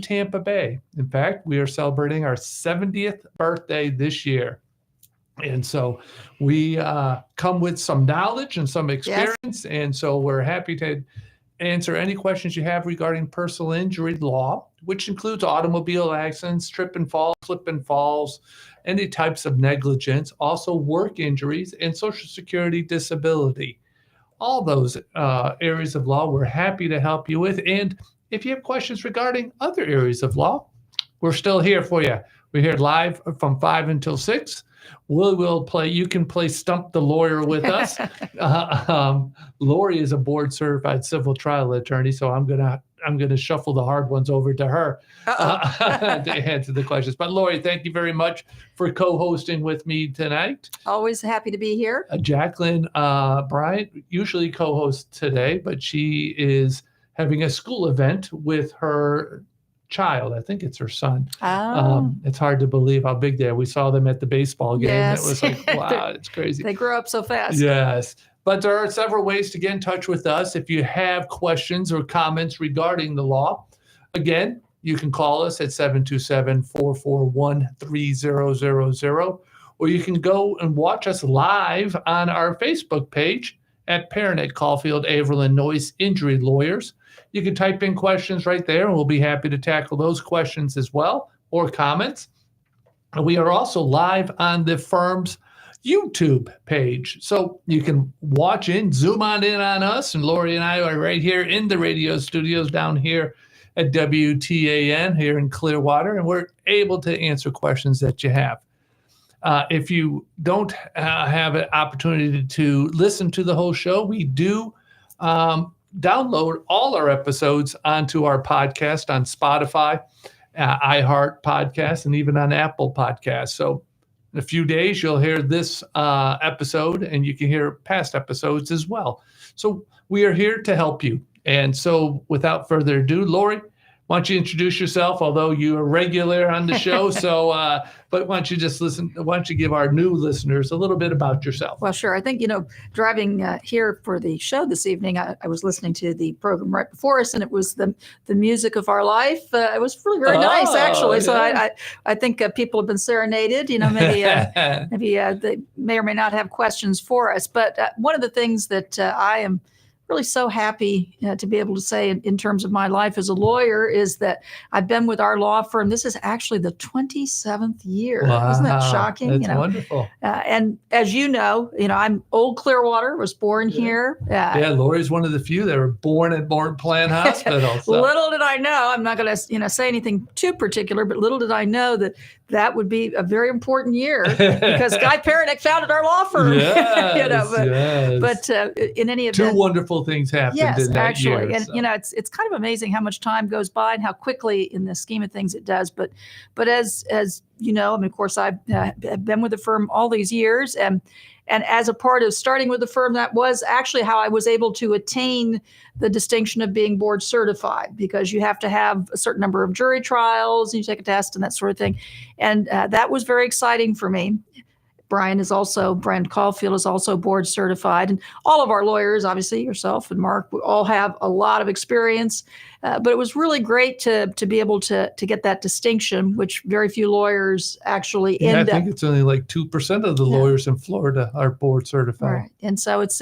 Tampa Bay. In fact, we are celebrating our 70th birthday this year. And so we come with some knowledge and some Yes. experience. And so we're happy to answer any questions you have regarding personal injury law, which includes automobile accidents, trip and fall, slip and falls, any types of negligence, also work injuries, and Social Security disability. All those areas of law we're happy to help you with. And if you have questions regarding other areas of law, we're still here for you. We're here live from 5 until 6. We'll play. You can play Stump the Lawyer with us. Lori is a board certified civil trial attorney, so I'm gonna shuffle the hard ones over to her to answer the questions. But Lori, thank you very much for co-hosting with me tonight. Always happy to be here. Jacqueline Bryant usually co-hosts today, but she is having a school event with her child. I think it's her son. It's hard to believe how big they are. We saw them at the baseball game. Yes. It was like, wow, it's crazy. They grow up so fast. Yes. But there are several ways to get in touch with us if you have questions or comments regarding the law. Again, you can call us at 727-441-3000, or you can go and watch us live on our Facebook page at Perenich, Caulfield, Avril Noyes Injury Lawyers. You can type in questions right there, and we'll be happy to tackle those questions as well, or comments. We are also live on the firm's YouTube page. So you can watch in, zoom on in on us, and Lori and I are right here in the radio studios down here at WTAN here in Clearwater, and we're able to answer questions that you have. If you don't have an opportunity to listen to the whole show, we do download all our episodes onto our podcast on Spotify, iHeart Podcasts, and even on Apple Podcasts. So in a few days, you'll hear this episode, and you can hear past episodes as well. So we are here to help you. And so without further ado, Lori, why don't you introduce yourself, although you're a regular on the show. But why don't you just why don't you give our new listeners a little bit about yourself? Well, sure. I think, driving here for the show this evening, I was listening to the program right before us, and it was the music of our life. It was really very nice, actually. So I think people have been serenaded. Maybe they may or may not have questions for us. But one of the things that I am really so happy to be able to say in terms of my life as a lawyer is that I've been with our law firm. This is actually the 27th year. Wow. Isn't that shocking? That's wonderful. And as I'm old Clearwater, was born here. Lori's one of the few that were born at Morton Plant Hospital. So. Little did I know, I'm not going to say anything too particular, but little did I know that would be a very important year because Guy Perenich founded our law firm. Yes, but in any event, two wonderful things happened in that actually. year. And it's kind of amazing how much time goes by and how quickly in the scheme of things it does. But as of course, I've been with the firm all these years, and as a part of starting with the firm, that was actually how I was able to attain the distinction of being board certified, because you have to have a certain number of jury trials and you take a test and that sort of thing. And that was very exciting for me. Brian Caulfield is also board certified, and all of our lawyers, obviously yourself and Mark, we all have a lot of experience. But it was really great to be able to get that distinction, which very few lawyers actually end up. I think it's only like 2% of the lawyers in Florida are board certified. Right, and so it's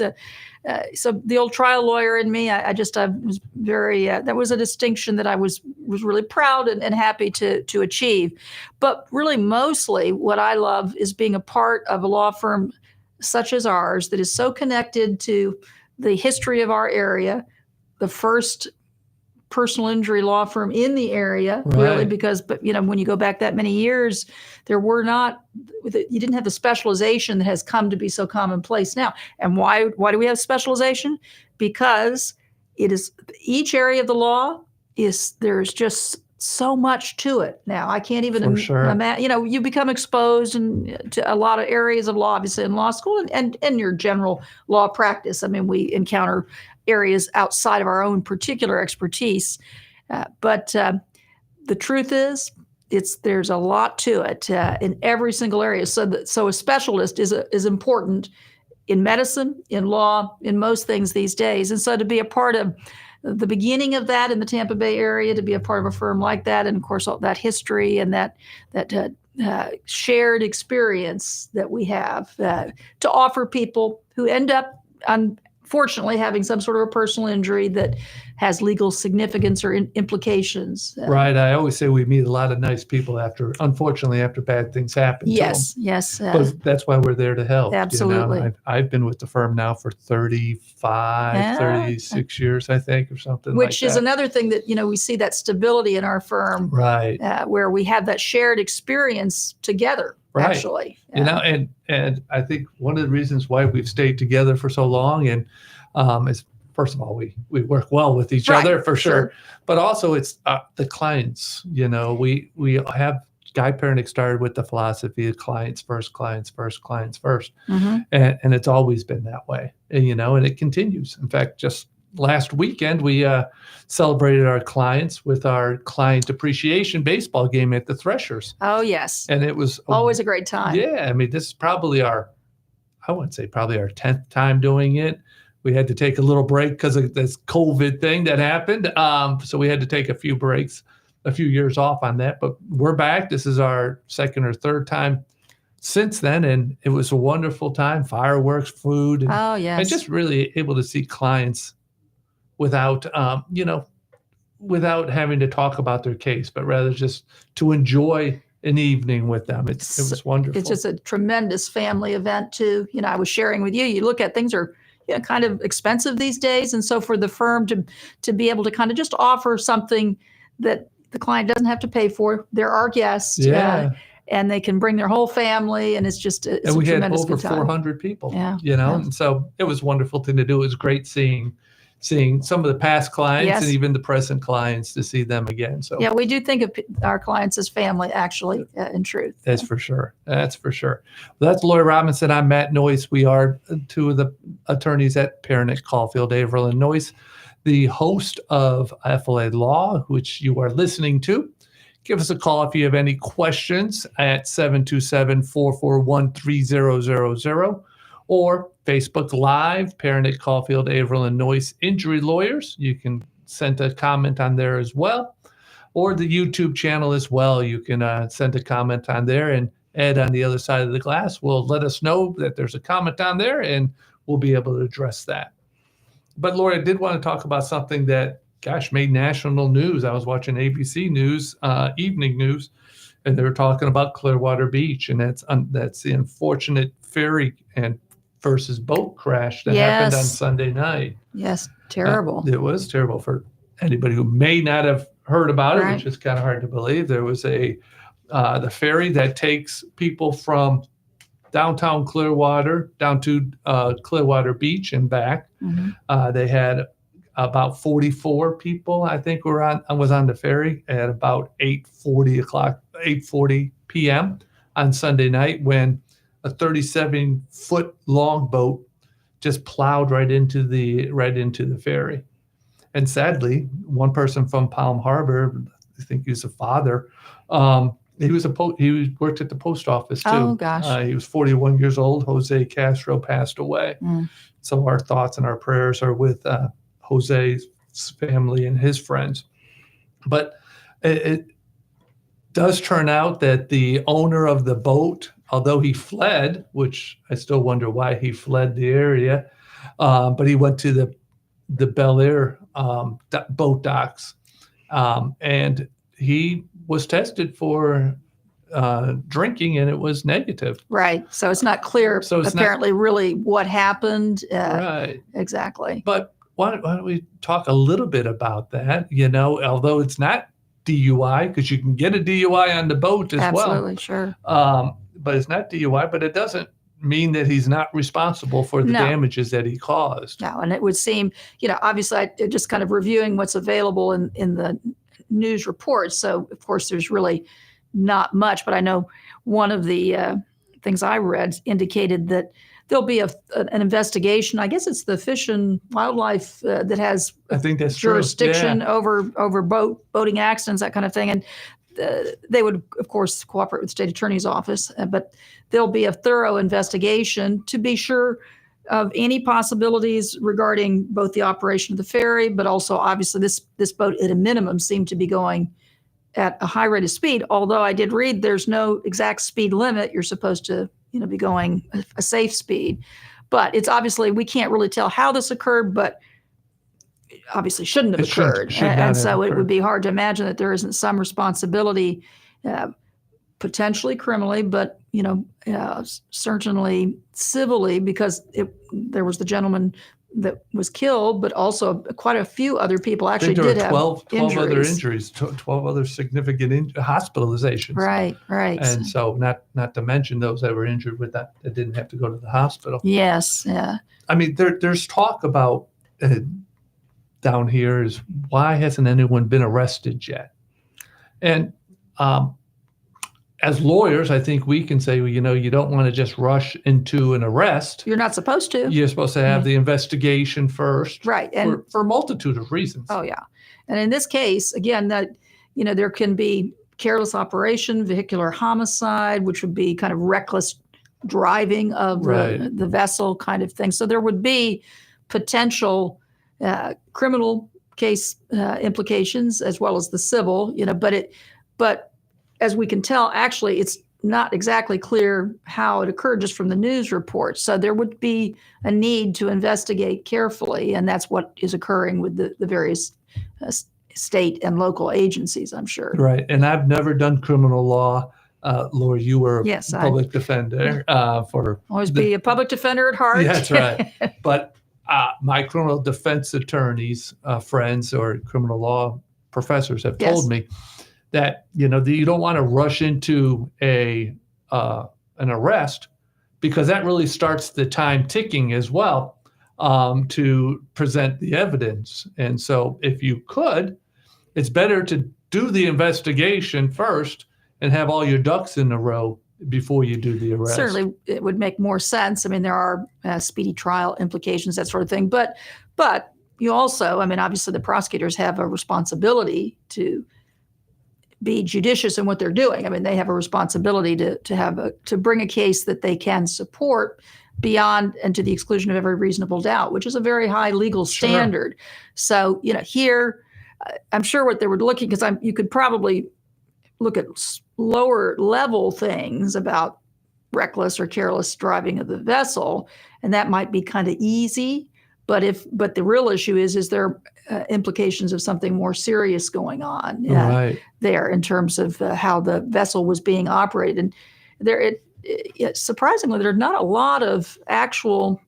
so the old trial lawyer in me, I was very, that was a distinction that I was really proud and happy to achieve. But really mostly what I love is being a part of a law firm such as ours that is so connected to the history of our area, the first personal injury law firm in the area, really, because, when you go back that many years, you didn't have the specialization that has come to be so commonplace now. And why do we have specialization? Because each area of the law there's just so much to it. Now, I can't even imagine, you become exposed to a lot of areas of law, obviously in law school and your general law practice. I mean, we encounter areas outside of our own particular expertise. But the truth is, there's a lot to it in every single area. So a specialist is important in medicine, in law, in most things these days. And so to be a part of the beginning of that in the Tampa Bay area, to be a part of a firm like that, and of course all that history and that shared experience that we have to offer people who end up unfortunately having some sort of a personal injury that has legal significance or implications. Right. I always say we meet a lot of nice people unfortunately, after bad things happen Yes, to them. yes. But that's why we're there to help. Absolutely. You know? I've been with the firm now for 36 years, I think, or something like that. Which is another thing that, we see that stability in our firm. Right. Where we have that shared experience together, right. Actually. And I think one of the reasons why we've stayed together for so long is, first of all, we work well with each other for sure. But also it's the clients. We have Guy Perenich started with the philosophy of clients first, clients first, clients first. Mm-hmm. And it's always been that way. And it continues. In fact, just last weekend, we celebrated our clients with our client appreciation baseball game at the Threshers. Oh, yes. And it was always a great time. Yeah. I mean, this is probably I wouldn't say probably our 10th time doing it. We had to take a little break because of this COVID thing that happened. So we had to take a few years off on that. But we're back. This is our second or third time since then. And it was a wonderful time. Fireworks, food. And just really able to see clients without, without having to talk about their case, but rather just to enjoy an evening with them. It was wonderful. It's just a tremendous family event too. I was sharing with you, you look at things are kind of expensive these days. And so for the firm to be able to kind of just offer something that the client doesn't have to pay for, they're our guests. Yeah. And they can bring their whole family, and it's just a tremendous good time. And we had over 400 people, Yeah. And so it was a wonderful thing to do. It was great seeing some of the past clients and even the present clients, to see them again. So we do think of our clients as family, actually, in truth. That's for sure. That's for sure. Well, that's Lori Robinson. I'm Matt Noyes. We are two of the attorneys at Perenich, Caulfield, Avril, and Noyes, the host of FLA Law, which you are listening to. Give us a call if you have any questions at 727-441-3000 or Facebook Live, Perenich, Caulfield, Avril, and Noyes Injury Lawyers. You can send a comment on there as well, or the YouTube channel as well. You can send a comment on there, and Ed on the other side of the glass will let us know that there's a comment on there, and we'll be able to address that. But Lori, I did want to talk about something that, made national news. I was watching ABC News, evening news, and they were talking about Clearwater Beach, and that's the unfortunate ferry versus boat crash that happened on Sunday night. Yes, terrible. It was terrible for anybody who may not have heard about it, which is kind of hard to believe. There was the ferry that takes people from downtown Clearwater down to Clearwater Beach and back. Mm-hmm. They had about 44 people, I think, was on the ferry at about 8:40 p.m. on Sunday night, when a 37-foot long boat just plowed right into the ferry. And sadly, one person from Palm Harbor, I think he was a father, he worked at the post office too. Oh gosh. He was 41 years old. Jose Castro passed away. So our thoughts and our prayers are with Jose's family and his friends. But it does turn out that the owner of the boat, although he fled, which I still wonder why he fled the area, but he went to the Belcher boat docks, and he was tested for drinking, and it was negative. Right. So it's not clear, apparently, really what happened. Right. Exactly. But why don't we talk a little bit about that? Although it's not DUI, because you can get a DUI on the boat as well. Absolutely, sure. But it's not DUI, but it doesn't mean that he's not responsible for the damages that he caused. No, and it would seem, obviously, just kind of reviewing what's available in the news reports. So, of course, there's really not much, but I know one of the things I read indicated that there'll be an investigation. I guess it's the Fish and Wildlife that has jurisdiction over boating accidents, that kind of thing. And they would, of course, cooperate with the state attorney's office, but there'll be a thorough investigation to be sure of any possibilities regarding both the operation of the ferry, but also obviously this boat at a minimum seemed to be going at a high rate of speed. Although I did read there's no exact speed limit. You're supposed to, be going a safe speed. But it's obviously, we can't really tell how this occurred, but obviously shouldn't have occurred. And so it would be hard to imagine that there isn't some responsibility, potentially criminally, but certainly civilly, because there was the gentleman that was killed, but also quite a few other people actually did have 12 injuries. other injuries, 12 other significant hospitalizations. Right. And so not to mention those that were injured with that didn't have to go to the hospital. Yes, yeah. I mean, there's talk about down here is why hasn't anyone been arrested yet? And as lawyers, I think we can say, well, you don't want to just rush into an arrest. You're not supposed to. You're supposed to have the investigation first. Right. And for a multitude of reasons. Oh, yeah. And in this case, again, that, there can be careless operation, vehicular homicide, which would be kind of reckless driving of the vessel kind of thing. So there would be potential criminal case implications as well as the civil, but as we can tell, actually, it's not exactly clear how it occurred just from the news reports. So there would be a need to investigate carefully, and that's what is occurring with the various state and local agencies, I'm sure. Right, and I've never done criminal law. Laura, you were a public defender. Always be a public defender at heart. Yeah, that's right. But my criminal defense attorneys, friends, or criminal law professors have told me that you don't want to rush into an arrest, because that really starts the time ticking as well to present the evidence. And so if you could, it's better to do the investigation first and have all your ducks in a row before you do the arrest. Certainly, it would make more sense. I mean, there are speedy trial implications, that sort of thing. But you also, obviously the prosecutors have a responsibility to be judicious in what they're doing. They have a responsibility to bring a case that they can support beyond and to the exclusion of every reasonable doubt, which is a very high legal standard. Sure. So, here, I'm sure what they were looking, because you could probably look at lower level things about reckless or careless driving of the vessel, and that might be kind of easy. But the real issue is there implications of something more serious going on there in terms of how the vessel was being operated. And surprisingly, there are not a lot of actual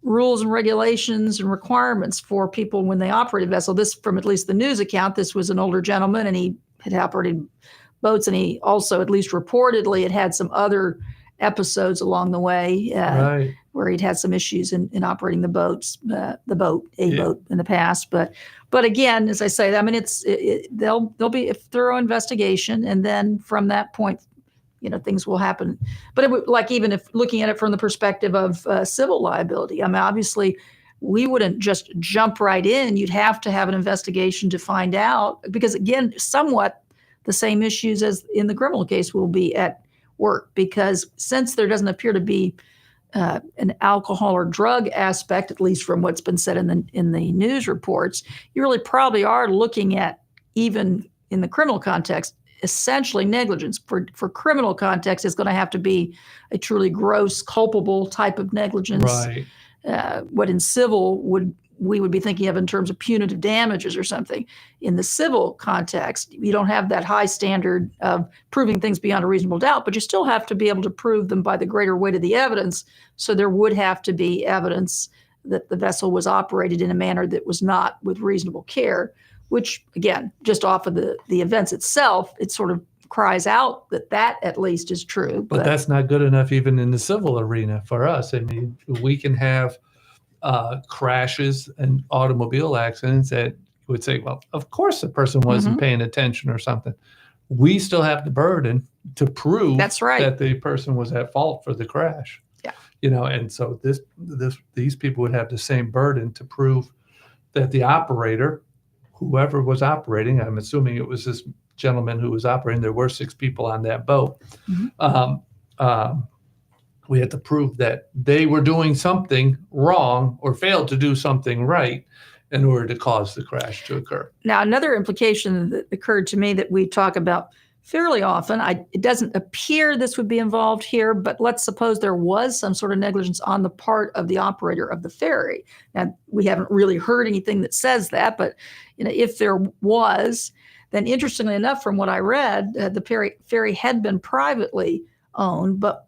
rules and regulations and requirements for people when they operate a vessel. This, from at least the news account, this was an older gentleman, and he had operated boats, and he also, at least reportedly, had some other episodes along the way where he'd had some issues in operating the boat in the past. But again, as I say, there'll be a thorough investigation, and then from that point, things will happen. But even if looking at it from the perspective of civil liability, obviously we wouldn't just jump right in. You'd have to have an investigation to find out, because again, somewhat the same issues as in the criminal case will be at work, because since there doesn't appear to be an alcohol or drug aspect, at least from what's been said in the news reports, you really probably are looking at, even in the criminal context, essentially negligence. For criminal context, it's going to have to be a truly gross, culpable type of negligence. Right. What in civil we would be thinking of in terms of punitive damages or something. In the civil context, you don't have that high standard of proving things beyond a reasonable doubt, but you still have to be able to prove them by the greater weight of the evidence. So there would have to be evidence that the vessel was operated in a manner that was not with reasonable care, which, again, just off of the events itself, it sort of cries out that at least is true. But that's not good enough even in the civil arena for us. We can have crashes and automobile accidents that would say, well, of course the person wasn't paying attention or something. We still have the burden to prove that the person was at fault for the crash. Yeah. And so these people would have the same burden to prove that the operator, whoever was operating, I'm assuming it was this gentleman who was operating, there were 6 people on that boat, We had to prove that they were doing something wrong or failed to do something right in order to cause the crash to occur. Now, another implication that occurred to me that we talk about fairly often, it doesn't appear this would be involved here, but let's suppose there was some sort of negligence on the part of the operator of the ferry. Now, we haven't really heard anything that says that, but if there was, then interestingly enough, from what I read, the ferry had been privately owned, but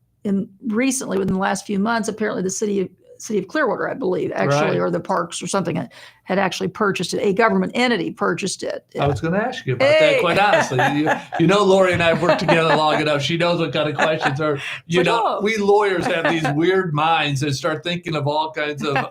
recently, within the last few months, apparently the city of Clearwater, I believe, actually, Right. or the parks or something, had actually purchased it. A government entity purchased it. I was going to ask you about that, quite honestly. Lori and I have worked together long enough. She knows what kind of questions are. We lawyers have these weird minds that start thinking of all kinds of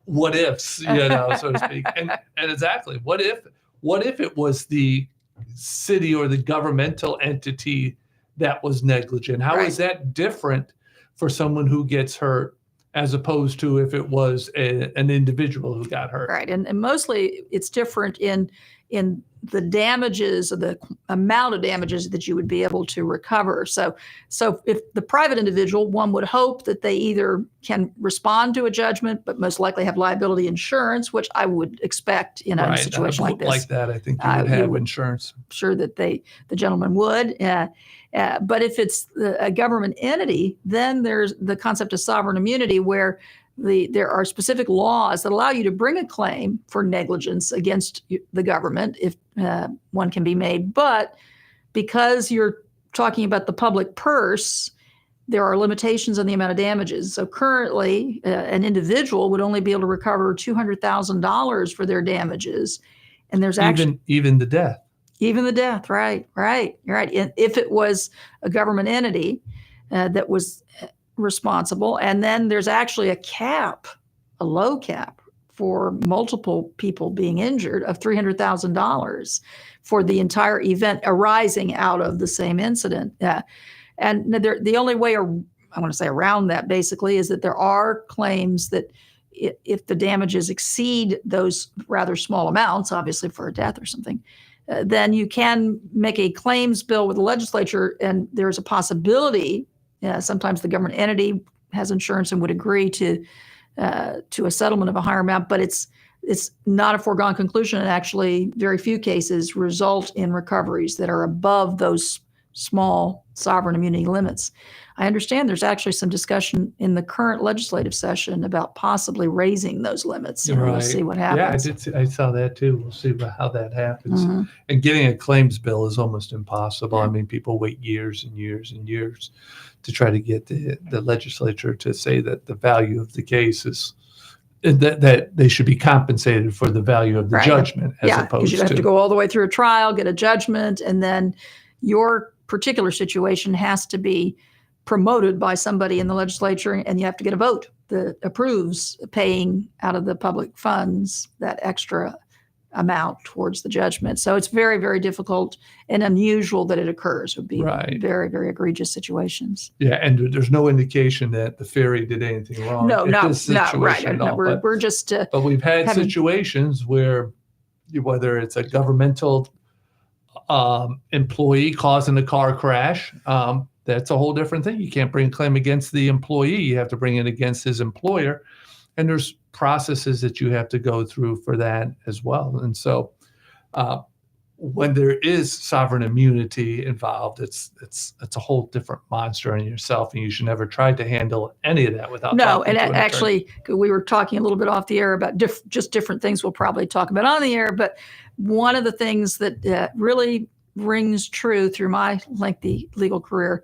what ifs, so to speak. And exactly, what if it was the city or the governmental entity that was negligent? How is that different for someone who gets hurt as opposed to if it was an individual who got hurt? Right. And mostly it's different in the damages or the amount of damages that you would be able to recover. So if the private individual, one would hope that they either can respond to a judgment, but most likely have liability insurance, which I would expect in a situation like this. Like that, I think you would have insurance. I'm sure that the gentleman would. But if it's a government entity, then there's the concept of sovereign immunity, where there are specific laws that allow you to bring a claim for negligence against the government if one can be made. But because you're talking about the public purse, there are limitations on the amount of damages. So currently, an individual would only be able to recover $200,000 for their damages, and there's actually even the death. Even the death, right. You're right. If it was a government entity that was responsible, and then there's actually a low cap for multiple people being injured of $300,000 for the entire event arising out of the same incident. And the only way, I want to say around that, basically, is that there are claims that if the damages exceed those rather small amounts, obviously for a death or something, then you can make a claims bill with the legislature, and there's a possibility. Sometimes the government entity has insurance and would agree to a settlement of a higher amount, but it's not a foregone conclusion, and actually very few cases result in recoveries that are above those small sovereign immunity limits. I understand there's actually some discussion in the current legislative session about possibly raising those limits. We'll see what happens. Yeah, I saw that too. We'll see how that happens. Mm-hmm. And getting a claims bill is almost impossible. Yeah. I mean, people wait years and years and years to try to get the legislature to say that the value of the case is that they should be compensated for the value of the judgment, as opposed to. Because you have to go all the way through a trial, get a judgment, and then your particular situation has to be promoted by somebody in the legislature, and you have to get a vote that approves paying out of the public funds that extra amount towards the judgment. So it's very, very difficult and unusual that it occurs. It would be very, very egregious situations. Yeah, and there's no indication that the ferry did anything wrong. No, right. No, we're just. But we've had situations where, whether it's a governmental employee causing a car crash, that's a whole different thing. You can't bring a claim against the employee. You have to bring it against his employer. And there's processes that you have to go through for that as well. And so when there is sovereign immunity involved, it's a whole different monster in yourself. And you should never try to handle any of that without talking to an actually, we were talking a little bit off the air about just different things we'll probably talk about on the air. But one of the things that really rings true through my lengthy legal career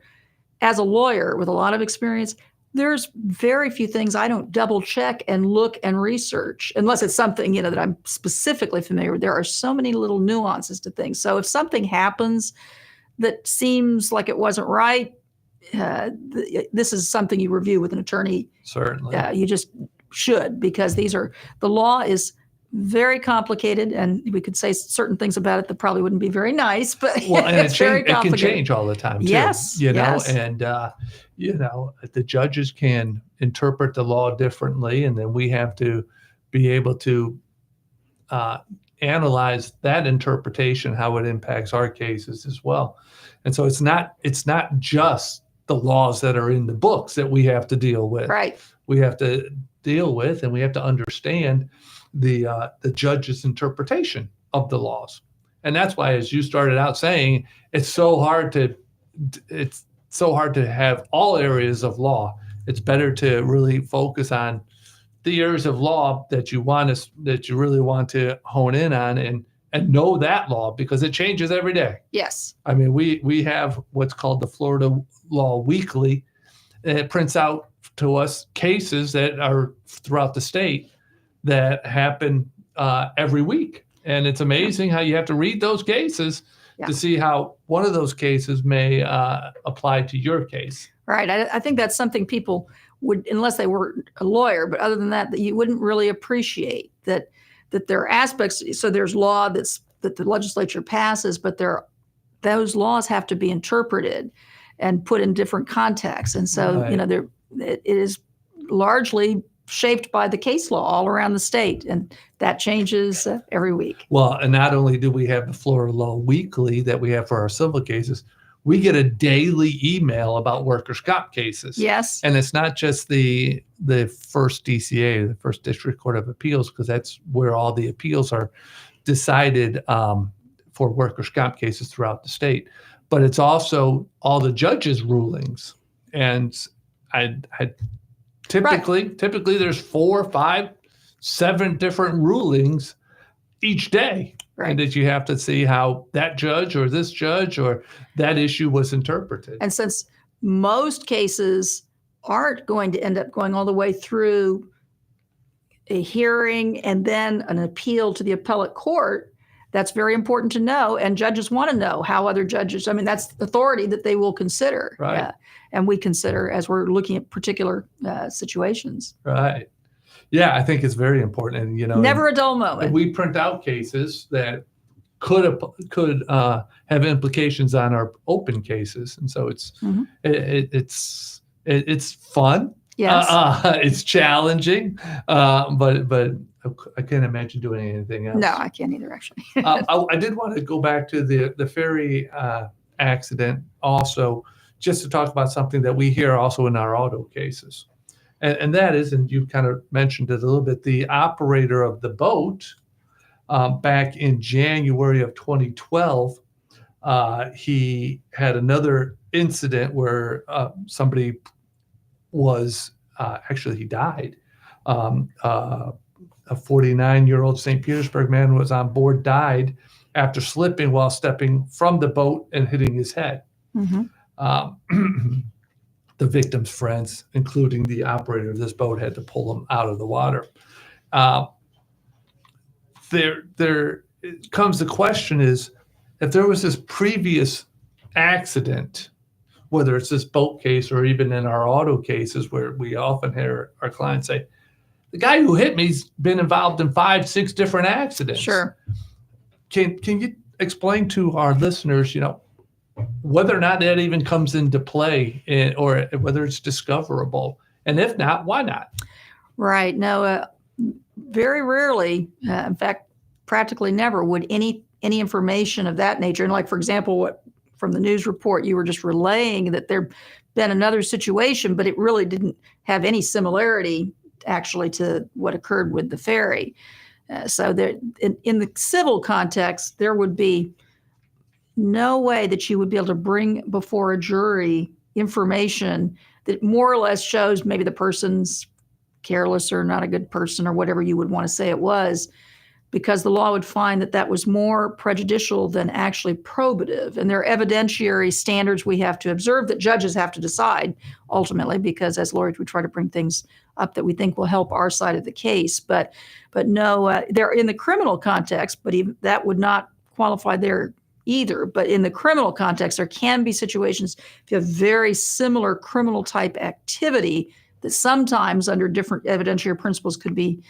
as a lawyer with a lot of experience, there's very few things I don't double check and look and research, unless it's something, that I'm specifically familiar with. There are so many little nuances to things. So if something happens that seems like it wasn't right, this is something you review with an attorney. Certainly. You just should, because the law is very complicated, and we could say certain things about it that probably wouldn't be very nice, but it's very complicated. It can change all the time too. Yes. And the judges can interpret the law differently, and then we have to be able to analyze that interpretation, how it impacts our cases as well. And so it's not just the laws that are in the books that we have to deal with. Right. We have to deal with, and we have to understand the judge's interpretation of the laws. And that's why, as you started out saying, it's so hard to have all areas of law. It's better to really focus on the areas of law that you really want to hone in on and know that law, because it changes every day. Yes. I mean, we have what's called the Florida Law Weekly, and it prints out to us cases that are throughout the state that happen every week. And it's amazing how you have to read those cases to see how one of those cases may apply to your case. Right. I think that's something people would, unless they were a lawyer, but other than that you wouldn't really appreciate that there are aspects. So there's law that the legislature passes, but those laws have to be interpreted and put in different contexts. And so, Right. It is largely shaped by the case law all around the state, and that changes every week. Well, and not only do we have the Florida Law Weekly that we have for our civil cases, we get a daily email about workers' comp cases. Yes. And it's not just the first DCA, the First District Court of Appeals, because that's where all the appeals are decided for workers' comp cases throughout the state. But it's also all the judges' rulings. And I typically there's 4, 5, 7 different rulings each day. Right. And that you have to see how that judge or this judge or that issue was interpreted. And since most cases aren't going to end up going all the way through a hearing and then an appeal to the appellate court, that's very important to know. And judges want to know how other judges, that's authority that they will consider. Right. And we consider as we're looking at particular situations. Right. Yeah, I think it's very important. And, never a dull moment. We print out cases that could have implications on our open cases. And so it's fun. Yes. It's challenging, but I can't imagine doing anything else. No, I can't either, actually. I did want to go back to the ferry accident also, just to talk about something that we hear also in our auto cases. And that is, and you kind of mentioned it a little bit, the operator of the boat back in January of 2012, he had another incident where somebody was, actually he died. A 49-year-old St. Petersburg man was on board, died after slipping while stepping from the boat and hitting his head. Mm-hmm. The victim's friends, including the operator of this boat, had to pull him out of the water. There comes the question is, if there was this previous accident, whether it's this boat case or even in our auto cases where we often hear our clients say, the guy who hit me's been involved in 5, 6 different accidents. Sure. Can you explain to our listeners, whether or not that even comes into play or whether it's discoverable? And if not, why not? Right. No, very rarely, in fact, practically never would any information of that nature. And like, for example, what from the news report you were just relaying, that there'd been another situation, but it really didn't have any similarity actually to what occurred with the ferry. So there, in the civil context, there would be no way that you would be able to bring before a jury information that more or less shows maybe the person's careless or not a good person or whatever you would want to say it was, because the law would find that that was more prejudicial than actually probative. And there are evidentiary standards we have to observe that judges have to decide ultimately, because as lawyers, we try to bring things up that we think will help our side of the case. But no, they're in the criminal context, but even that would not qualify there either. But in the criminal context, there can be situations if you have very similar criminal type activity that sometimes under different evidentiary principles could be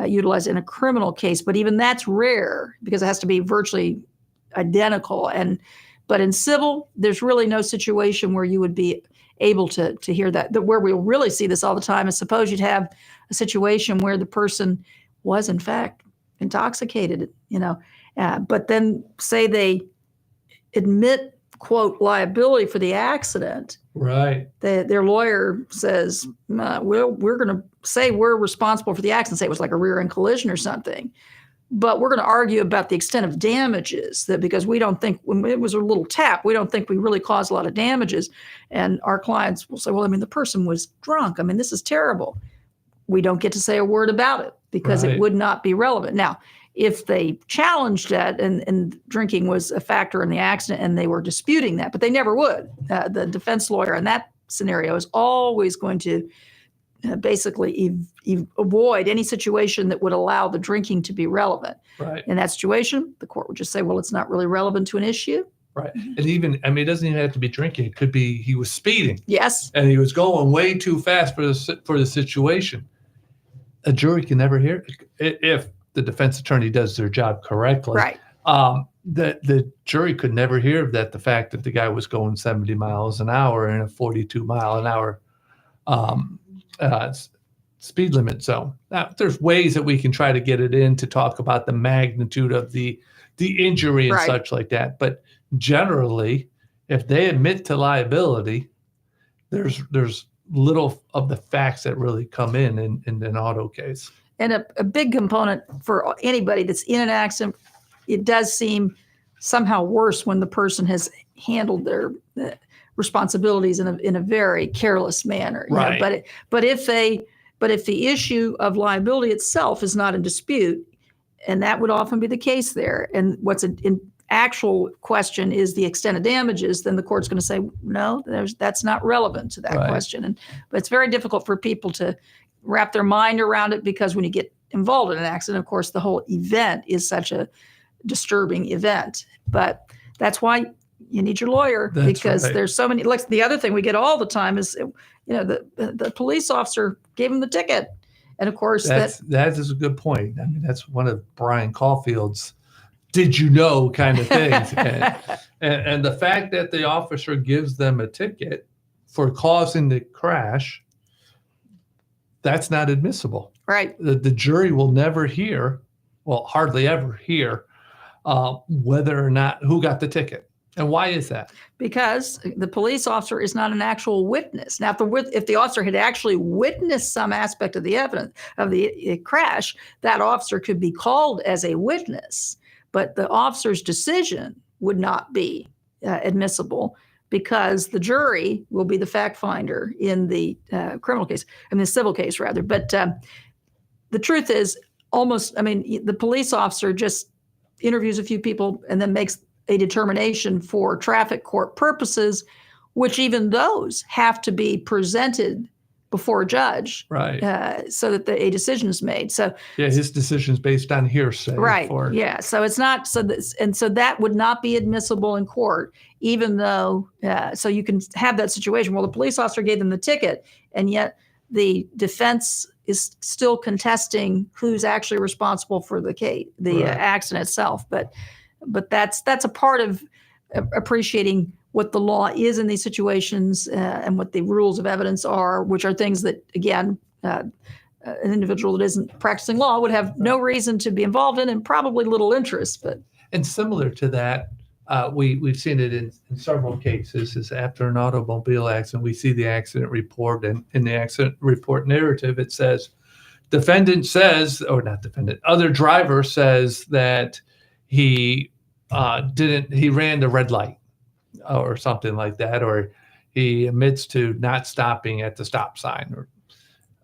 utilized in a criminal case. But even that's rare because it has to be virtually identical. But in civil, there's really no situation where you would be able to hear that. Where we'll really see this all the time is suppose you'd have a situation where the person was in fact intoxicated, but then say they admit quote, liability for the accident, Right. their lawyer says, we're going to say we're responsible for the accident, say it was like a rear end collision or something. But we're going to argue about the extent of damages, that because we don't think, when it was a little tap, we don't think we really caused a lot of damages. And our clients will say, well, I mean, the person was drunk. I mean, this is terrible. We don't get to say a word about it because Right. it would not be relevant. Now, if they challenged that and drinking was a factor in the accident and they were disputing that, but they never would. The defense lawyer in that scenario is always going to basically avoid any situation that would allow the drinking to be relevant. Right. In that situation, the court would just say, well, it's not really relevant to an issue. Right. And even, I mean, it doesn't even have to be drinking. It could be he was speeding. Yes. And he was going way too fast for the situation. A jury can never hear it if the defense attorney does their job correctly. Right. The jury could never hear that the fact that the guy was going 70 miles an hour in a 42 mile an hour speed limit zone. Now, there's ways that we can try to get it in to talk about the magnitude of the injury and Right. such like that. But generally, if they admit to liability, there's little of the facts that really come in an auto case. And a big component for anybody that's in an accident, it does seem somehow worse when the person has handled their responsibilities in a very careless manner. You know? Right. But if the issue of liability itself is not in dispute, and that would often be the case there, and what's in actual question is the extent of damages, then the court's going to say, no, that's not relevant to that Right. question. But it's very difficult for people to wrap their mind around it because when you get involved in an accident, of course, the whole event is such a disturbing event. But that's why you need your lawyer, That's because right. there's so many. Like the other thing we get all the time is, the police officer gave him the ticket, and of course That is a good point. I mean, that's one of Brian Caulfield's "did you know" kind of things, and the fact that the officer gives them a ticket for causing the crash, that's not admissible. right. The jury will never hear, well, hardly ever hear, whether or not who got the ticket. And why is that? Because the police officer is not an actual witness. Now, if the officer had actually witnessed some aspect of the evidence of the crash, that officer could be called as a witness, but the officer's decision would not be admissible because the jury will be the fact finder in the criminal case, in the civil case rather. But the truth is the police officer just interviews a few people and then makes a determination for traffic court purposes, which even those have to be presented before a judge, Right. So that a decision is made. So Yeah, his decision is based on hearsay. right, yeah. So it's not so that would not be admissible in court, even though. So you can have that situation. Well, the police officer gave them the ticket, and yet the defense is still contesting who's actually responsible for the case, the Right. accident itself. But that's a part of appreciating what the law is in these situations and what the rules of evidence are, which are things that, again, an individual that isn't practicing law would have no reason to be involved in and probably little interest. But And similar to that, we've seen it in several cases, is after an automobile accident, we see the accident report, and in the accident report narrative, it says, other driver says that he ran the red light or something like that, or he admits to not stopping at the stop sign,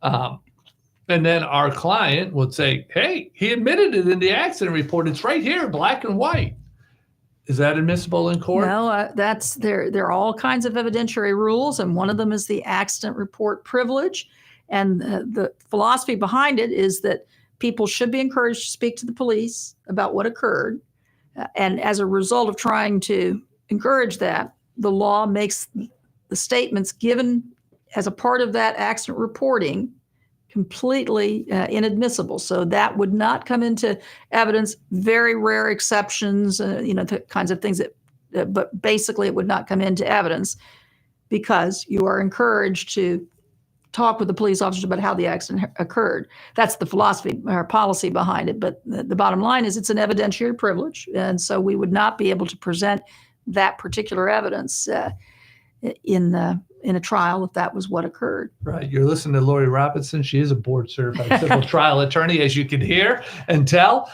and then our client would say, hey, he admitted it in the accident report. It's right here, black and white. Is that admissible in court? no, there are all kinds of evidentiary rules, and one of them is the accident report privilege. And the philosophy behind it is that people should be encouraged to speak to the police about what occurred. And as a result of trying to encourage that, the law makes the statements given as a part of that accident reporting completely inadmissible. So that would not come into evidence. Very rare exceptions, the kinds of things but basically it would not come into evidence because you are encouraged to talk with the police officers about how the accident occurred. That's the philosophy or policy behind it. But the bottom line is it's an evidentiary privilege. And so we would not be able to present that particular evidence in a trial if that was what occurred. Right. You're listening to Lori Robinson. She is a board certified civil trial attorney, as you can hear and tell.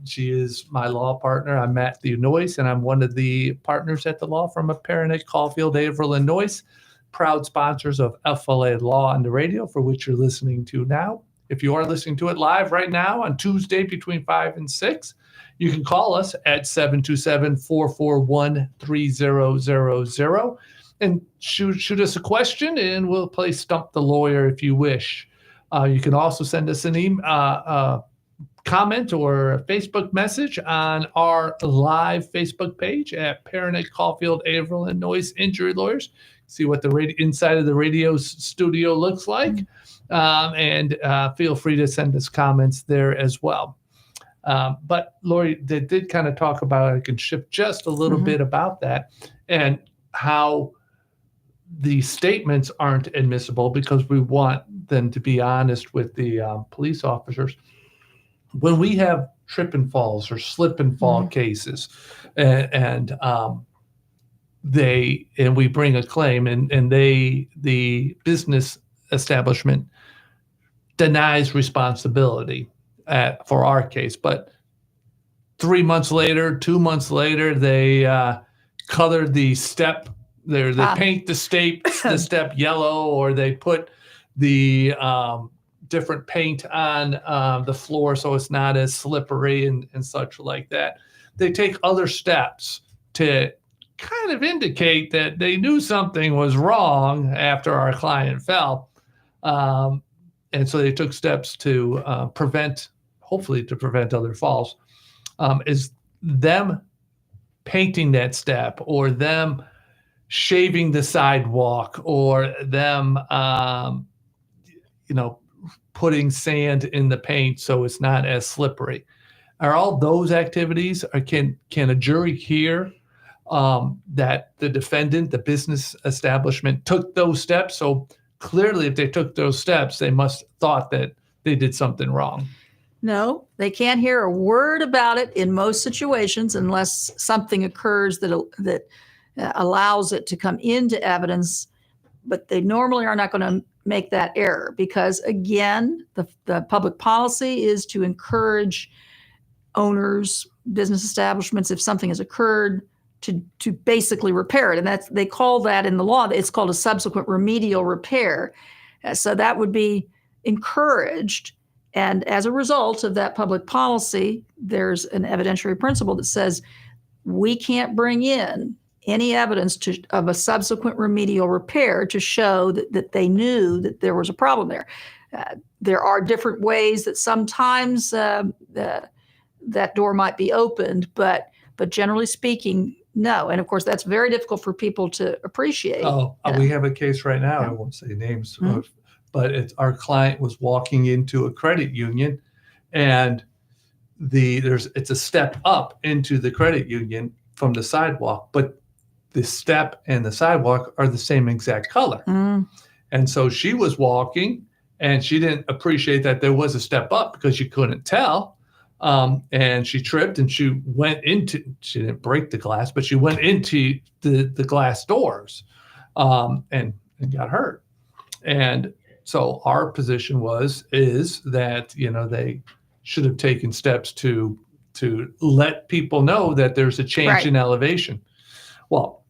She is my law partner. I'm Matthew Noyes, and I'm one of the partners at the law firm of Perenich, Caulfield, Avril Noyes, proud sponsors of FLA Law on the Radio, for which you're listening to now. If you are listening to it live right now on Tuesday between 5 and 6, you can call us at 727-441-3000 and shoot us a question, and we'll play Stump the Lawyer if you wish. You can also send us an comment or a Facebook message on our live Facebook page at Perenich, Caulfield, Avril Noyes Injury Lawyers. See what the inside of the radio studio looks like, and feel free to send us comments there as well. But Lori, they did kind of talk about, I can shift just a little bit about that and how the statements aren't admissible because we want them to be honest with the police officers. When we have trip and falls or slip and fall cases, and we bring a claim, and the business establishment denies responsibility for our case, but 3 months later, 2 months later, they colored the step. They paint the step yellow, or they put the different paint on the floor so it's not as slippery and such like that. They take other steps to kind of indicate that they knew something was wrong after our client fell. And so they took steps to hopefully to prevent other falls. Is them painting that step, or them shaving the sidewalk, or them, putting sand in the paint so it's not as slippery. Are all those activities, or can a jury hear that the defendant, the business establishment, took those steps? So clearly, if they took those steps, they must have thought that they did something wrong. No, they can't hear a word about it in most situations unless something occurs that allows it to come into evidence. But they normally are not going to make that error because, again, the public policy is to encourage owners, business establishments, if something has occurred, to basically repair it. And they call that in the law, it's called a subsequent remedial repair. So that would be encouraged. And as a result of that public policy, there's an evidentiary principle that says we can't bring in any evidence of a subsequent remedial repair to show that they knew that there was a problem there. There are different ways that sometimes that door might be opened, but generally speaking, no. And of course, that's very difficult for people to appreciate. We have a case right now. I won't say names, but our client was walking into a credit union, and it's a step up into the credit union from the sidewalk, but the step and the sidewalk are the same exact color. And so she was walking, and she didn't appreciate that there was a step up because she couldn't tell. And she tripped, and she didn't break the glass, but she went into the glass doors and got hurt. And so our position is that, they should have taken steps to let people know that there's a change in elevation. Well,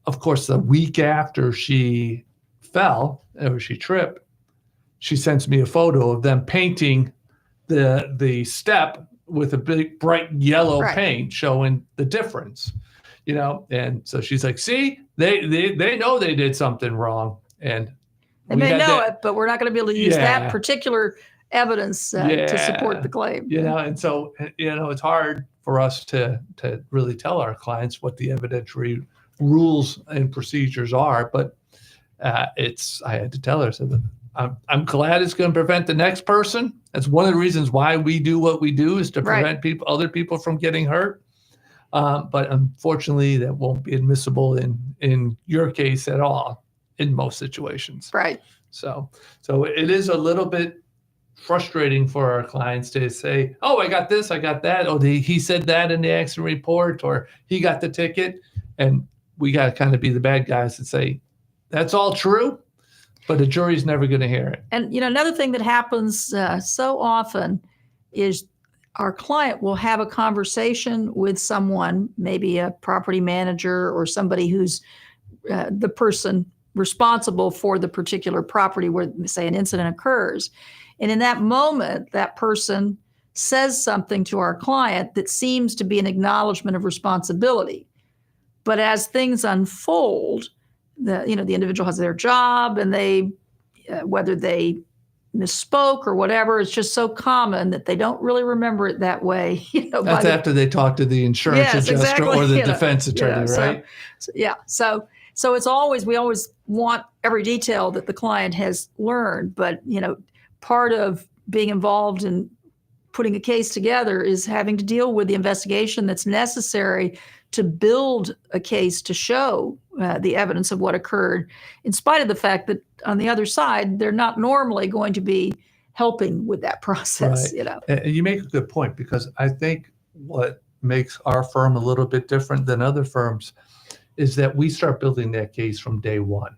of course, the week after she fell or she tripped, she sends me a photo of them painting the step with a big bright yellow paint showing the difference, and so she's like, see, they know they did something wrong, and they may know it, but we're not going to be able to use that particular evidence to support the claim. And so it's hard for us to really tell our clients what the evidentiary rules and procedures are, but I had to tell her, so that I'm glad it's going to prevent the next person. That's one of the reasons why we do what we do, is to prevent other people from getting hurt. But unfortunately, that won't be admissible in your case at all in most situations. Right. So it is a little bit frustrating for our clients to say, "Oh, I got this, I got that. Oh, he said that in the accident report, or he got the ticket," and we got to kind of be the bad guys and say, "That's all true," but the jury's never going to hear it. And another thing that happens so often is our client will have a conversation with someone, maybe a property manager or somebody who's the person responsible for the particular property where, say, an incident occurs. And in that moment, that person says something to our client that seems to be an acknowledgement of responsibility. But as things unfold, the individual has their job, and they, whether they misspoke or whatever, it's just so common that they don't really remember it that way. That's after they talk to the insurance adjuster exactly. or the defense attorney, right? So it's we always want every detail that the client has learned, but part of being involved in putting a case together is having to deal with the investigation that's necessary to build a case to show the evidence of what occurred, in spite of the fact that on the other side, they're not normally going to be helping with that process. Right. And you make a good point, because I think what makes our firm a little bit different than other firms is that we start building that case from day one.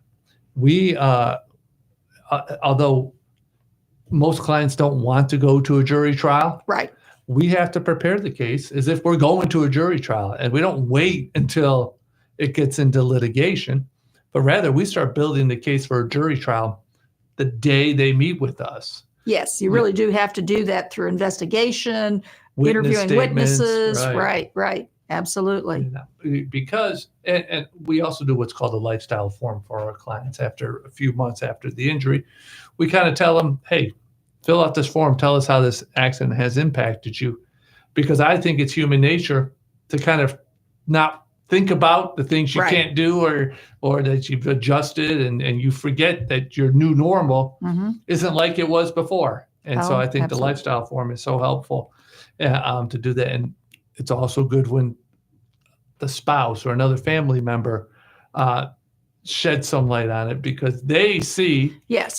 We, although most clients don't want to go to a jury trial, right, we have to prepare the case as if we're going to a jury trial, and we don't wait until it gets into litigation, but rather we start building the case for a jury trial the day they meet with us. Yes, you really do have to do that through investigation, Witness interviewing statements, witnesses. Right. Absolutely. Because, and we also do what's called a lifestyle form for our clients. After a few months after the injury, we kind of tell them, hey, fill out this form. Tell us how this accident has impacted you. Because I think it's human nature to kind of not think about the things you can't do, or that you've adjusted, and you forget that your new normal isn't like it was before. And so I think the lifestyle form is so helpful to do that. And it's also good when the spouse or another family member shed some light on it, because they see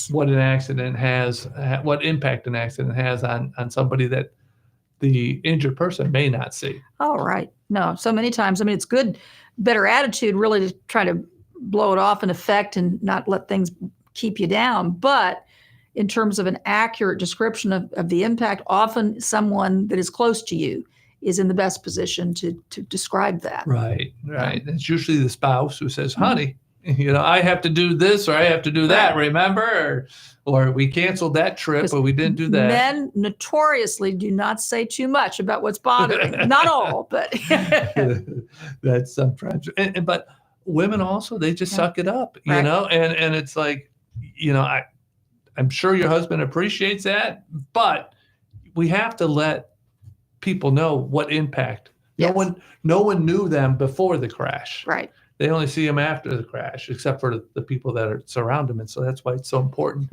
what an accident has, what impact an accident has on somebody that the injured person may not see. Oh, right. No, so many times, it's good, better attitude really to try to blow it off in effect and not let things keep you down. But in terms of an accurate description of the impact, often someone that is close to you is in the best position to describe that. Right. It's usually the spouse who says, honey, I have to do this, or I have to do that, remember? Or we canceled that trip, but we didn't do that. Men notoriously do not say too much about what's bothering them. Not all, but. That's sometimes. But women also, they just suck it up, and it's like, I'm sure your husband appreciates that, but we have to let people know what impact. No one knew them before the crash. Right. They only see them after the crash, except for the people that surround them. And so that's why it's so important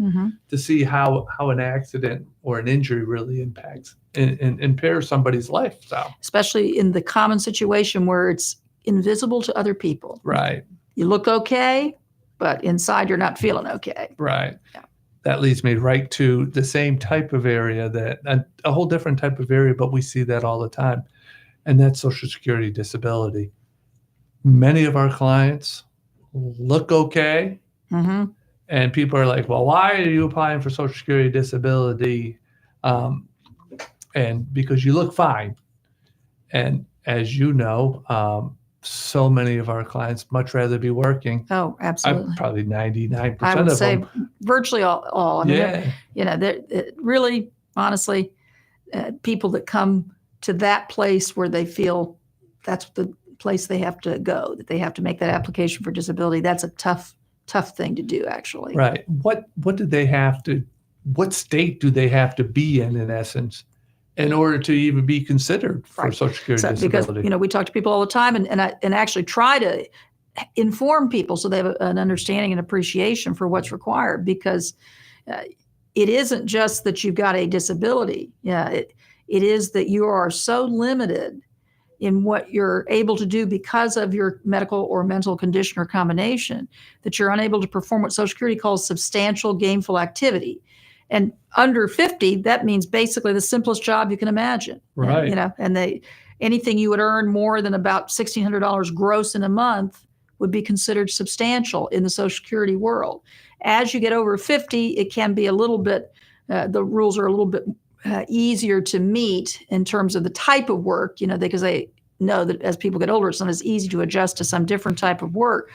to see how an accident or an injury really impacts and impairs somebody's lifestyle. Especially in the common situation where it's invisible to other people. Right. You look okay, but inside you're not feeling okay. Right. Yeah. That leads me right to the same type of area, a whole different type of area, but we see that all the time. And that's Social Security disability. Many of our clients look okay, and people are like, well, why are you applying for Social Security disability? And because you look fine. And as you know, so many of our clients much rather be working. Oh, absolutely. Probably 99% I would of say them. Virtually all. They're really, honestly, people that come to that place where they feel that's the place they have to go, that they have to make that application for disability. That's a tough thing to do, actually. Right. What state do they have to be in essence, in order to even be considered for Social Security disability? Because, we talk to people all the time and actually try to inform people so they have an understanding and appreciation for what's required, because it isn't just that you've got a disability. It is that you are so limited in what you're able to do because of your medical or mental condition or combination that you're unable to perform what Social Security calls substantial gainful activity. And under 50, that means basically the simplest job you can imagine. Right. And anything you would earn more than about $1,600 gross in a month would be considered substantial in the Social Security world. As you get over 50, it can be a little bit, the rules are a little bit easier to meet in terms of the type of work, because they know that as people get older, it's not as easy to adjust to some different type of work.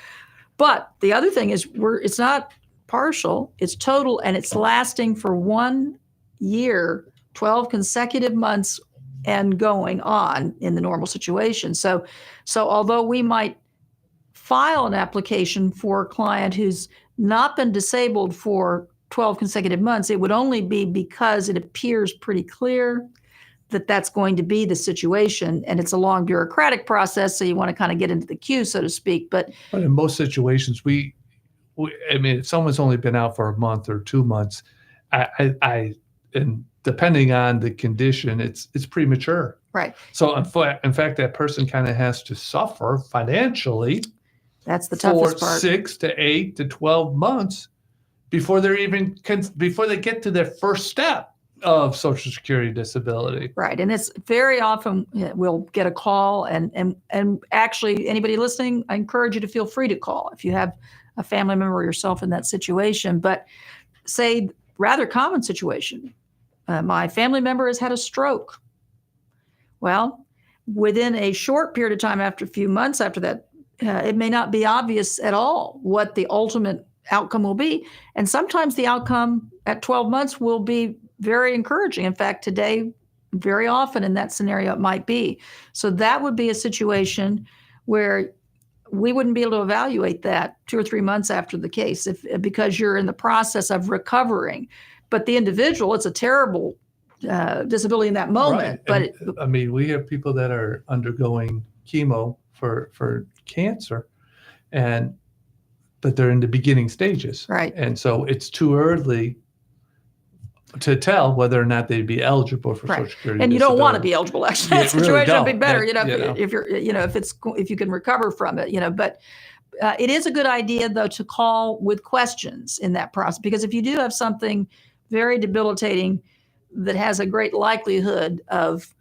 But the other thing is it's not partial, it's total, and it's lasting for 1 year, 12 consecutive months and going on in the normal situation. So although we might file an application for a client who's not been disabled for 12 consecutive months, it would only be because it appears pretty clear that that's going to be the situation. And it's a long bureaucratic process, so you want to kind of get into the queue, so to speak. But in most situations, if someone's only been out for a month or 2 months, and depending on the condition, it's premature. Right. So in fact, that person kind of has to suffer financially. That's the toughest part. 6 to 8 to 12 months before before they get to their first step of Social Security disability. Right. And it's very often we'll get a call, and actually anybody listening, I encourage you to feel free to call if you have a family member or yourself in that situation. But say, rather common situation, my family member has had a stroke. Well, within a short period of time, after a few months after that, it may not be obvious at all what the ultimate outcome will be. And sometimes the outcome at 12 months will be very encouraging. In fact, today, very often in that scenario, it might be. So that would be a situation where we wouldn't be able to evaluate that 2 or 3 months after the case because you're in the process of recovering. But the individual, it's a terrible disability in that moment. Right. But we have people that are undergoing chemo for cancer, but they're in the beginning stages. Right. And so it's too early to tell whether or not they'd be eligible for Social Security. And you don't want to be eligible. Actually, that situation would be better. If you can recover from it. But it is a good idea though to call with questions in that process, because if you do have something very debilitating that has a great likelihood of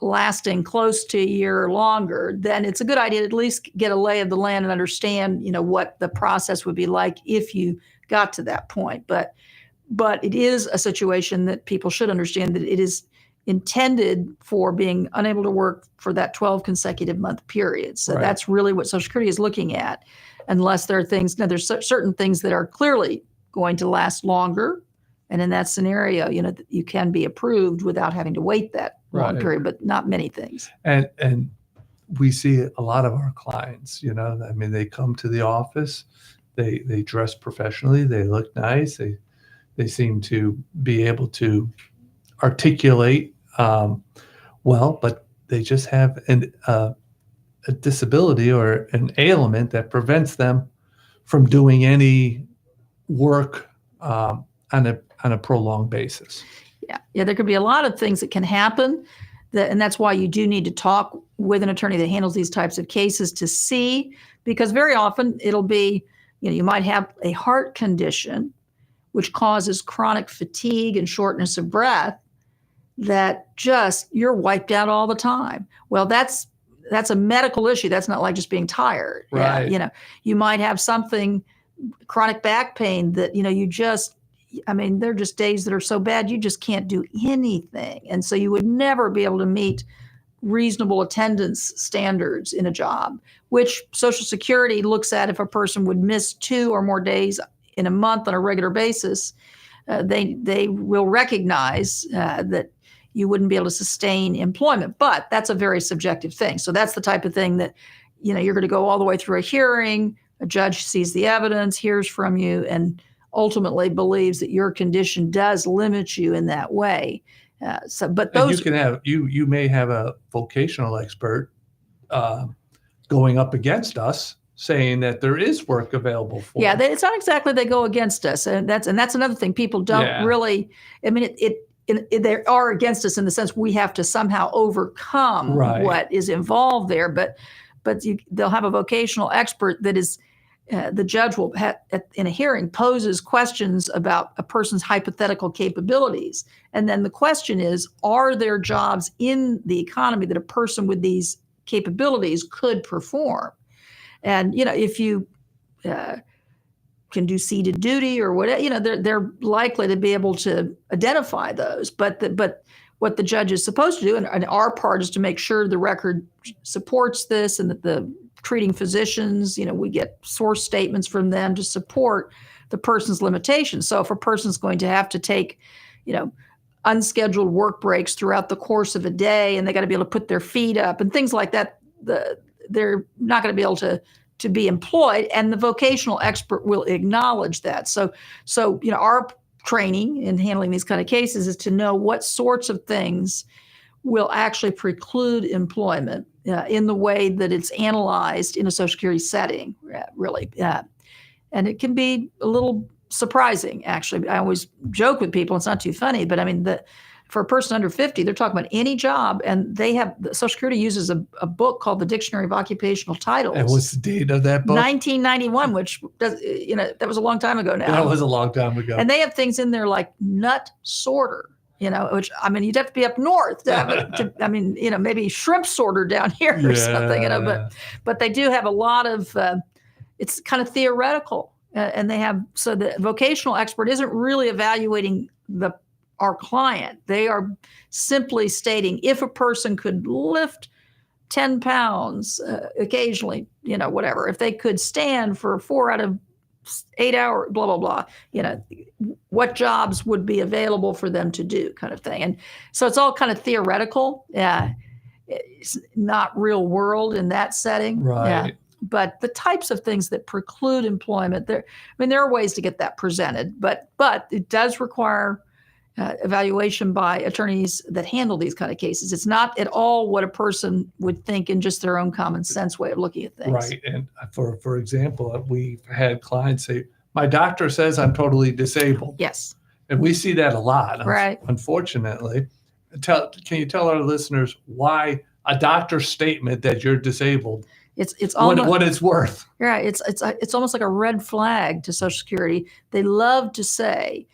lasting close to a year or longer, then it's a good idea to at least get a lay of the land and understand, what the process would be like if you got to that point. But it is a situation that people should understand that it is intended for being unable to work for that 12 consecutive month period. So That's really what Social Security is looking at, unless there are things, there's certain things that are clearly going to last longer. And in that scenario, you can be approved without having to wait that long period, but not many things. And we see a lot of our clients, they come to the office, they dress professionally, they look nice, they seem to be able to articulate well, but they just have a disability or an ailment that prevents them from doing any work on a prolonged basis. Yeah, there could be a lot of things that can happen, and that's why you do need to talk with an attorney that handles these types of cases to see, because very often it'll be, you might have a heart condition which causes chronic fatigue and shortness of breath that just you're wiped out all the time. Well, that's a medical issue. That's not like just being tired. Right. You might have something, chronic back pain that, you just, there are just days that are so bad you just can't do anything. And so you would never be able to meet reasonable attendance standards in a job, which Social Security looks at if a person would miss 2 or more days in a month on a regular basis. They will recognize that you wouldn't be able to sustain employment. But that's a very subjective thing. So that's the type of thing that, you're going to go all the way through a hearing, a judge sees the evidence, hears from you, and ultimately believes that your condition does limit you in that way. But those you may have a vocational expert going up against us saying that there is work available for. Yeah, it's not exactly they go against us, and that's another thing. People don't really. They are against us in the sense we have to somehow overcome what is involved there. But they'll have a vocational expert that is the judge will in a hearing poses questions about a person's hypothetical capabilities. And then the question is, are there jobs in the economy that a person with these capabilities could perform? And, if you can do seated duty or whatever, they're likely to be able to identify those. But what the judge is supposed to do, and our part, is to make sure the record supports this, and that the treating physicians, we get source statements from them to support the person's limitations. So if a person's going to have to take, unscheduled work breaks throughout the course of a day, and they got to be able to put their feet up and things like that, they're not going to be able to be employed, and the vocational expert will acknowledge that. So our training in handling these kind of cases is to know what sorts of things will actually preclude employment in the way that it's analyzed in a Social Security setting, really. And it can be a little surprising, actually. I always joke with people, it's not too funny, but I mean, for a person under 50, they're talking about any job, and Social Security uses a book called the Dictionary of Occupational Titles. And what's the date of that book? 1991, which that was a long time ago now. That was a long time ago. And they have things in there like nut sorter, which, you'd have to be up north to have it. Maybe shrimp sorter down here or something, but they do have a lot of, it's kind of theoretical. And so the vocational expert isn't really evaluating our client. They are simply stating, if a person could lift 10 pounds occasionally, whatever, if they could stand for 4 out of 8 hours, blah, blah, blah, what jobs would be available for them to do, kind of thing. And so it's all kind of theoretical. It's not real world in that setting. Right. Yeah. But the types of things that preclude employment, there are ways to get that presented, but it does require evaluation by attorneys that handle these kind of cases. It's not at all what a person would think in just their own common sense way of looking at things. Right. And for example, we've had clients say, my doctor says I'm totally disabled. Yes. And we see that a lot, right. Unfortunately. Can you tell our listeners why a doctor's statement that you're disabled, it's almost, what it's worth? Yeah, it's almost like a red flag to Social Security. They love to say,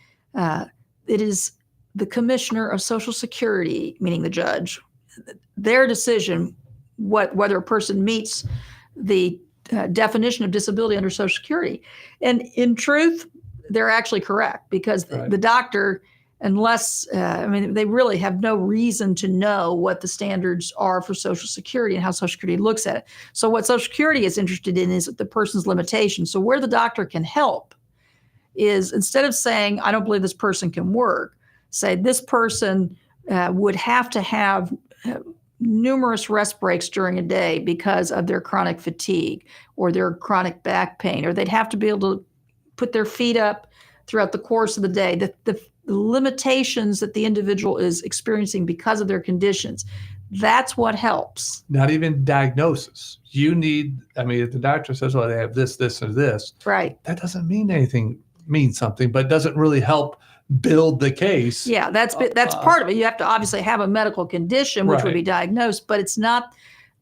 it is the commissioner of Social Security, meaning the judge, their decision whether a person meets the definition of disability under Social Security. And in truth, they're actually correct, because the doctor, unless, they really have no reason to know what the standards are for Social Security and how Social Security looks at it. So what Social Security is interested in is the person's limitations. So where the doctor can help is, instead of saying, I don't believe this person can work, say this person would have to have numerous rest breaks during a day because of their chronic fatigue or their chronic back pain, or they'd have to be able to put their feet up throughout the course of the day. The limitations that the individual is experiencing because of their conditions, that's what helps. Not even diagnosis. You need, if the doctor says, well, they have this, this, or this, right? That doesn't mean anything. Means something, but doesn't really help build the case. Yeah, that's part of it. You have to obviously have a medical condition which would be diagnosed, but it's not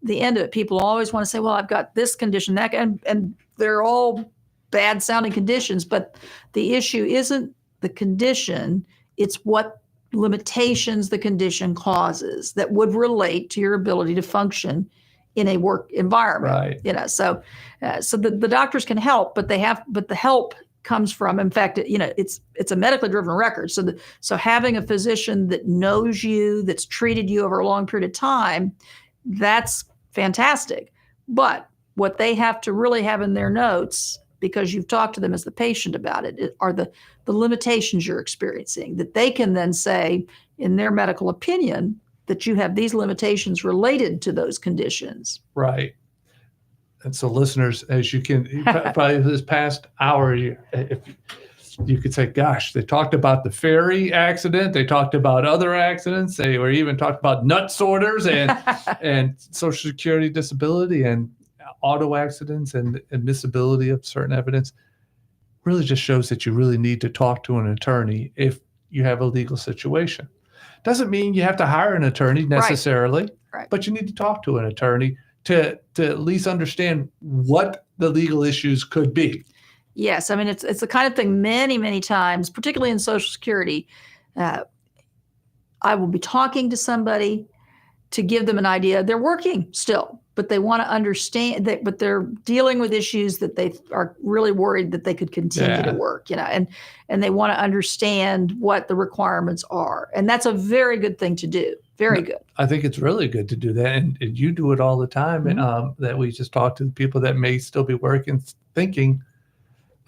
the end of it. People always want to say, well, I've got this condition, that, and they're all bad sounding conditions, but the issue isn't the condition, it's what limitations the condition causes that would relate to your ability to function in a work environment. Right. So the doctors can help, but the help comes from, in fact, it's a medically driven record. So having a physician that knows you, that's treated you over a long period of time, that's fantastic. But what they have to really have in their notes, because you've talked to them as the patient about it, are the limitations you're experiencing, that they can then say, in their medical opinion, that you have these limitations related to those conditions. Right. And so, listeners, as you can probably this past hour, if you could say, gosh, they talked about the ferry accident, they talked about other accidents, they were even talked about nut sorters and Social Security disability and auto accidents and admissibility of certain evidence. Really just shows that you really need to talk to an attorney if you have a legal situation. Doesn't mean you have to hire an attorney necessarily, right. But you need to talk to an attorney to at least understand what the legal issues could be. Yes, I mean it's the kind of thing many times, particularly in Social Security. I will be talking to somebody to give them an idea. They're working still, but they want to understand that, but they're dealing with issues that they are really worried that they could continue to work, and they want to understand what the requirements are. And that's a very good thing to do. Very good. I think it's really good to do that. And you do it all the time. Mm-hmm. That we just talk to people that may still be working, thinking,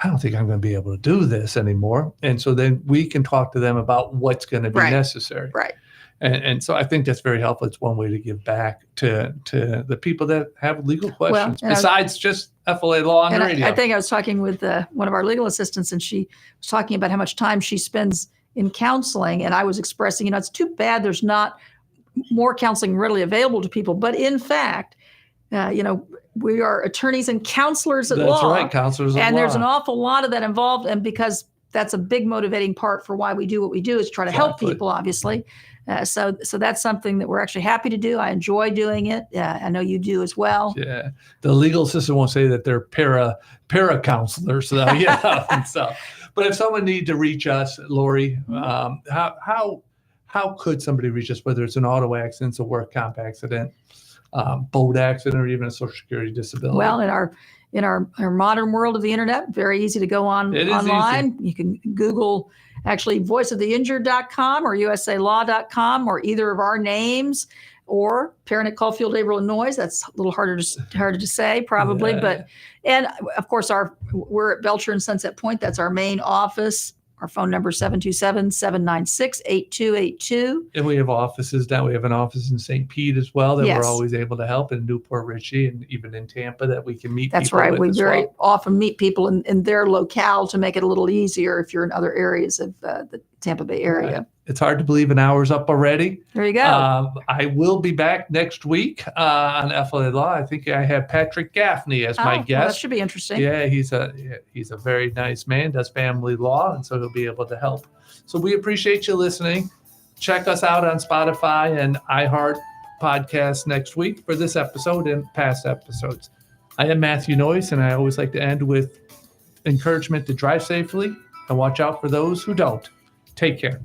I don't think I'm going to be able to do this anymore. And so then we can talk to them about what's going to be necessary. Right. And so I think that's very helpful. It's one way to give back to the people that have legal questions, besides just FLA law on the radio. I think I was talking with one of our legal assistants, and she was talking about how much time she spends in counseling. And I was expressing, it's too bad there's not more counseling readily available to people. But in fact, we are attorneys and counselors at law. That's right, counselors at law. And there's an awful lot of that involved. And because that's a big motivating part for why we do what we do, is try to help people, obviously. So that's something that we're actually happy to do. I enjoy doing it. I know you do as well. Yeah. The legal system won't say that they're para counselors. So, but if someone needs to reach us, Lori, how could somebody reach us, whether it's an auto accident, a work comp accident, boat accident, or even a Social Security disability? Well, in our modern world of the internet, very easy to go online. Easy. You can Google actually voiceoftheinjured.com or usalaw.com or either of our names, or Perenich, Caulfield, Avril Noyes. That's a little harder to say probably, but of course we're at Belcher and Sunset Point. That's our main office. Our phone number is 727-796-8282. And we have offices now. We have an office in St. Pete as well that we're always able to help, in Newport Richey, and even in Tampa that we can meet That's people right. with. We very often meet people in their locale to make it a little easier if you're in other areas of the Tampa Bay area. Right. It's hard to believe an hour's up already. There you go. I will be back next week on FLA Law. I think I have Patrick Gaffney as my guest. Well, that should be interesting. Yeah, he's a very nice man, does family law, and so he'll be able to help. So we appreciate you listening. Check us out on Spotify and iHeart Podcasts next week for this episode and past episodes. I am Matthew Noyes, and I always like to end with encouragement to drive safely and watch out for those who don't. Take care.